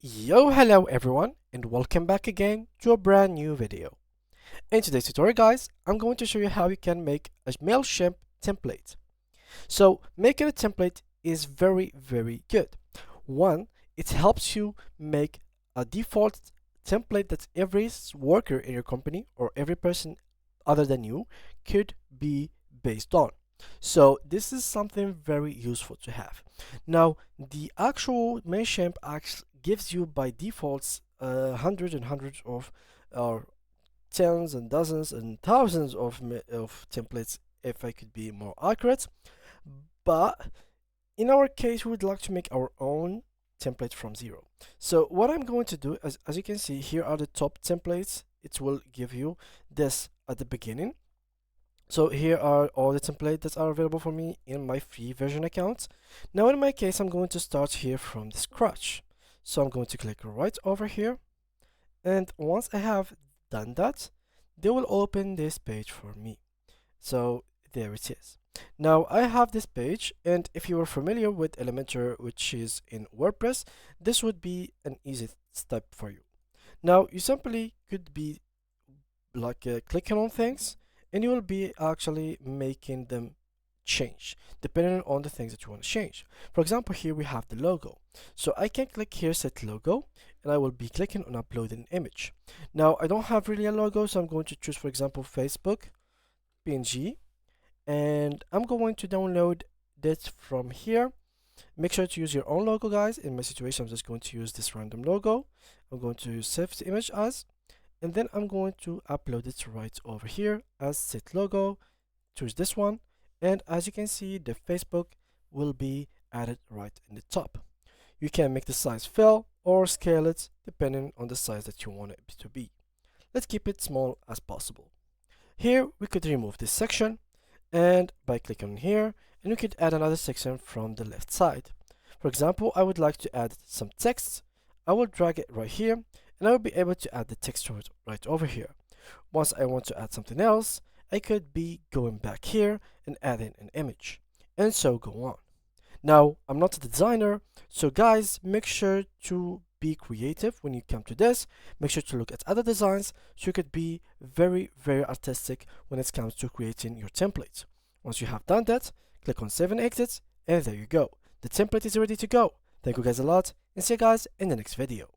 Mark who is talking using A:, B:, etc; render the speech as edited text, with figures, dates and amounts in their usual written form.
A: Hello everyone, and welcome back again to a brand new video. In today's tutorial, guys, I'm going to show you how you can make a Mailchimp template. So making a template is very good. One, it helps you make a default template that every worker in your company or every person other than you could be based on. So this is something very useful to have. Now, the actual Mailchimp gives you by defaults hundreds and hundreds of or tens and dozens and thousands of templates, if I could be more accurate. But in our case, we would like to make our own template from zero. So what I'm going to do, as you can see, here are the top templates. It will give you this at the beginning. So here are all the templates that are available for me in my free version account. Now in my case, I'm going to start here from the scratch. So I'm going to click right over here. And once I have done that, they will open this page for me. So there it is. Now I have this page, and if you are familiar with Elementor, which is in WordPress, this would be an easy step for you. Now you simply could be like clicking on things, and you will be actually making them change depending on the things that you want to change. For example, here we have the logo. So I can click here, set logo, and I will be clicking on upload an image. Now I don't have really a logo, so I'm going to choose, for example, Facebook PNG, and I'm going to download this from here. Make sure to use your own logo, guys. In my situation, I'm just going to use this random logo. I'm going to save the image as, and then I'm going to upload it right over here as set logo. Choose this one, and as you can see, the Facebook will be added right in the top. You can make the size fill or scale it depending on the size that you want it to be. Let's keep it small as possible. Here we could remove this section, and by clicking here, and we could add another section from the left side. For example, I would like to add some text. I will drag it right here, and I will be able to add the text right over here. Once I want to add something else, I could be going back here and adding an image, and so go on. Now, I'm not a designer, so guys, make sure to be creative when you come to this. Make sure to look at other designs so you could be very artistic when it comes to creating your template. Once you have done that, click on save and exit, and there you go. The template is ready to go. Thank you guys a lot, and see you guys in the next video.